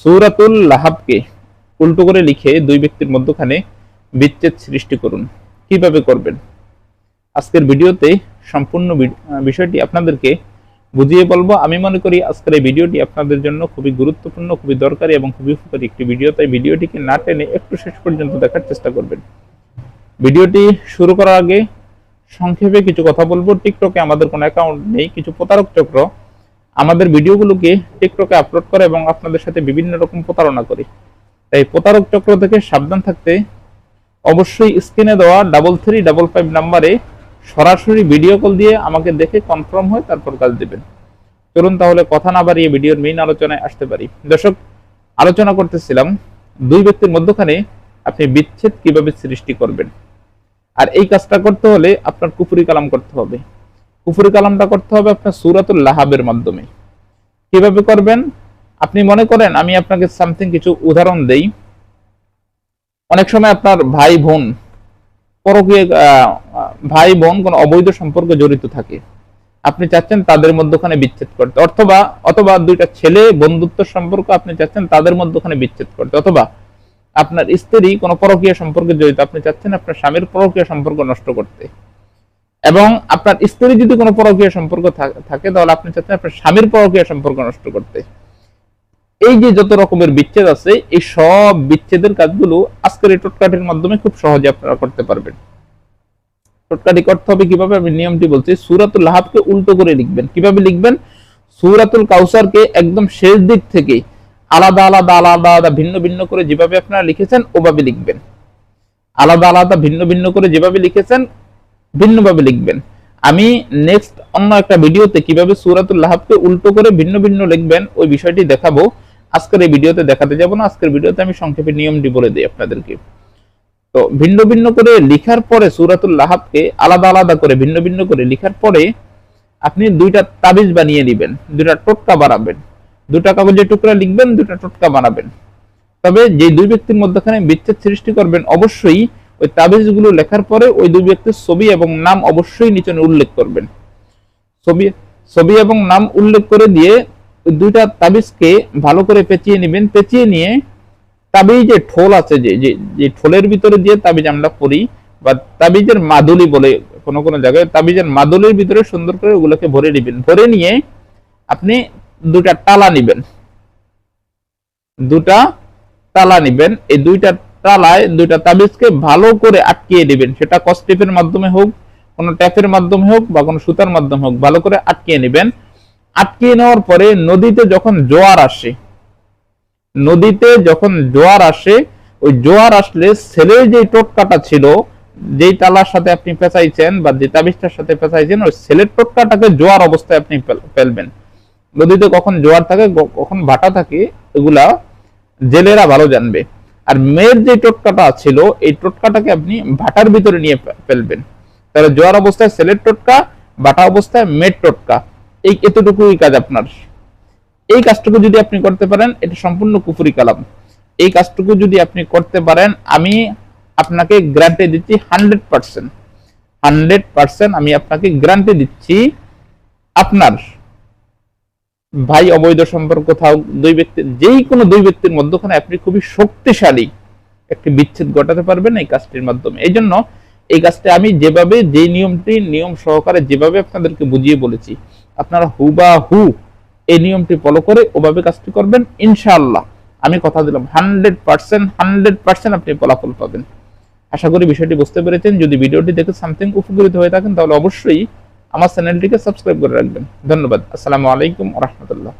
সূরাতুল লাহাবকে উল্টো করে লিখে দুই ব্যক্তির মধ্যখানে বিচ্ছেদ সৃষ্টি করুন। কিভাবে করবেন আজকের ভিডিওতে সম্পূর্ণ বিষয়টি আপনাদেরকে বুঝিয়ে বলবো। আমি মনে করি আজকের এই ভিডিওটি আপনাদের জন্য খুবই গুরুত্বপূর্ণ, খুবই দরকারি এবং খুবই উপকারী একটি ভিডিও। তাই ভিডিওটিকে না টেনে একটু শেষ পর্যন্ত দেখার চেষ্টা করবেন। ভিডিওটি শুরু করার আগে সংক্ষেপে কিছু কথা বলবো। টিকটকে আমাদের কোনো অ্যাকাউন্ট নেই। কিছু প্রতারক চক্র আমাদের ভিডিওগুলোকে টিকটকে আপলোড করে এবং আপনাদের সাথে বিভিন্ন রকম প্রতারণা করে। তাই প্রতারক চক্র থেকে সাবধান থাকতে অবশ্যই স্ক্রিনে দেওয়া 3355 নাম্বারে সরাসরি ভিডিও কল দিয়ে আমাকে দেখে কনফার্ম হয়ে তারপর কাজ দিবেন। চলুন তাহলে কথা না বাড়িয়ে ভিডিওর মেইন আলোচনায় আসতে পারি। দর্শক, আলোচনা করতেছিলাম দুই ব্যক্তির মধ্যখানে আপনি বিচ্ছেদ কিভাবে সৃষ্টি করবেন। আর এই কাজটা করতে হলে আপনার কুফরি কালাম করতে হবে। কুফরি কালামটা করতে হবে আপনার সূরাতুল লাহাবের মাধ্যমে। কিভাবে করবেন আপনি মনে করেন, আমি আপনাকে সামথিং কিছু উদাহরণ দেই। অনেক সময় আপনার ভাই বোন পরকীয় ভাই বোন কোন অবৈধ সম্পর্কে জড়িত থাকে, আপনি চাচ্ছেন তাদের মধ্যখানে বিচ্ছেদ করতে, অথবা দুইটা ছেলে বন্ধুত্ব সম্পর্ক আপনি চাচ্ছেন তাদের মধ্যখানে বিচ্ছেদ করতে, অথবা আপনার স্ত্রী কোনো পরকীয় সম্পর্কে জড়িত, আপনি চাচ্ছেন আপনার স্বামীর পরকীয় সম্পর্ক নষ্ট করতে, এবং আপনার স্ত্রী যদি কোনো পরকীয় সম্পর্ক থাকে তাহলে আপনি চাচ্ছেন আপনার স্বামীর পরকীয় সম্পর্ক নষ্ট করতে। এই যে যত রকমের বিচ্ছেদ আছে, এই সব বিচ্ছেদের কাজগুলো আজকের এই টোটকাটির মাধ্যমে খুব সহজে আপনারা করতে পারবেন। টোটকাটি করতে হবে কিভাবে, আমি নিয়মটি বলছি। সূরাতুল লাহাবকে উল্টো করে লিখবেন। কিভাবে লিখবেন? সূরাতুল কাউসারকে একদম শেষ দিক থেকে আলাদা আলাদা আলাদা আলাদা ভিন্ন ভিন্ন করে যেভাবে আপনারা লিখেছেন ওভাবে লিখবেন। আলাদা আলাদা ভিন্ন ভিন্ন করে যেভাবে লিখেছেন ভিন্নভাবে লিখবেন। আমি নেক্সট অন্য একটা ভিডিওতে কিভাবে সূরাতুল লাহাবকে উল্টো করে ভিন্ন ভিন্ন লিখবেন ওই বিষয়টি দেখাবো। আজকের এই ভিডিওতে দেখাতে যাব না। আজকের ভিডিওতে আমি সংক্ষেপে নিয়মটি বলে দিই আপনাদেরকে। তো ভিন্ন ভিন্ন করে লিখার পরে সূরাতুল লাহাবকে আলাদা আলাদা করে ভিন্ন ভিন্ন করে লিখার পরে আপনি দুইটা তাবিজ বানিয়ে নেবেন, দুইটা টোটকা বানাবেন। দুটা কাগজের টুকরা লিখবেন, দুইটা টোটকা বানাবেন। তবে যে দুই ব্যক্তির মধ্যখানে বিচ্ছেদ সৃষ্টি করবেন, অবশ্যই ওই তাবিজগুলো লেখার পরে ওই দুই ব্যক্তির ছবি এবং নাম অবশ্যই নিচে উল্লেখ করবেন। ছবি এবং নাম উল্লেখ করে দিয়ে ওই দুইটা তাবিজকে ভালো করে পেঁচিয়ে নেবেন। পেঁচিয়ে নিয়ে তাবিজের ঠোল আছে, যে ঠোলের ভিতরে দিয়ে তাবিজ আমরা পড়ি, বা তাবিজের মাদুলি বলে কোনো কোনো জায়গায়, তাবিজের মাদুলির ভিতরে সুন্দর করে ওগুলোকে ভরে নেবেন। ভরে নিয়ে আপনি দুটা তালা নিবেন, দুটা তালা নিবেন। এই দুইটা তালায় দুইটা তাবিজকে ভালো করে আটকিয়ে দিবেন। সেটা কস্টেপের মাধ্যমে হোক, কোনো ট্যাপের মাধ্যমে হোক, বা কোনো সুতার মাধ্যমে হোক, ভালো করে আটকিয়ে নেবেন। আটকিয়ে নেওয়ার পরে নদীতে যখন জোয়ার আসে, ওই জোয়ার আসলে ছেলের যে টোটকাটা ছিল, যেই তালার সাথে আপনি পেঁচাইছেন বা যে তাবিজটার সাথে পেঁচাইছেন, ওই ছেলের টোটকাটাকে জোয়ার অবস্থায় আপনি ফেলবেন। নদীতে কখন জোয়ার থাকে, কখন ভাটা থাকে, এগুলা জেলেরা ভালো জানবে। আর মেয়ের যে টোটকাটা ছিল, এই টোটকাটাকে আপনি ভাটার ভিতরে নিয়ে ফেলবেন। তাহলে জোয়ার অবস্থায় ছেলের টোটকা, ভাটা অবস্থায় মেয়ের টোটকা। এই এতটুকুই কাজ আপনার। এই কাজটুকু যদি আপনি করতে পারেন, এটা সম্পূর্ণ কুফরি কালাম। এই কাজটুকু যদি আপনি করতে পারেন, আমি আপনাকে গ্যারান্টি দিচ্ছি 100% আমি আপনাকে গ্যারান্টি দিচ্ছি, আপনার ভাই অবৈধ সম্পর্ক থাক, দুই ব্যক্তির যেই কোনো দুই ব্যক্তির মধ্যখানে আপনি খুবই শক্তিশালী একটি বিচ্ছেদ ঘটাতে পারবেন এই কাজটির মাধ্যমে। এই জন্য এই কাজটা আমি যেভাবে, যে নিয়ম সহকারে যেভাবে আপনাদেরকে বুঝিয়ে বলেছি, আপনারা হুবাহু এই নিয়মটি ফলো করে ওভাবে কাজটি করবেন। ইনশাআল্লাহ আমি কথা দিলাম 100% আপনি ফলাফল পাবেন। আশা করি বিষয়টি বুঝতে পেরেছেন। যদি ভিডিওটি দেখে সামথিং উপকৃত হয়ে থাকেন তাহলে অবশ্যই আমার চ্যানেলটিকে সাবস্ক্রাইব করে রাখবেন। ধন্যবাদ। আসসালামু আলাইকুম ওয়া রাহমাতুল্লাহ।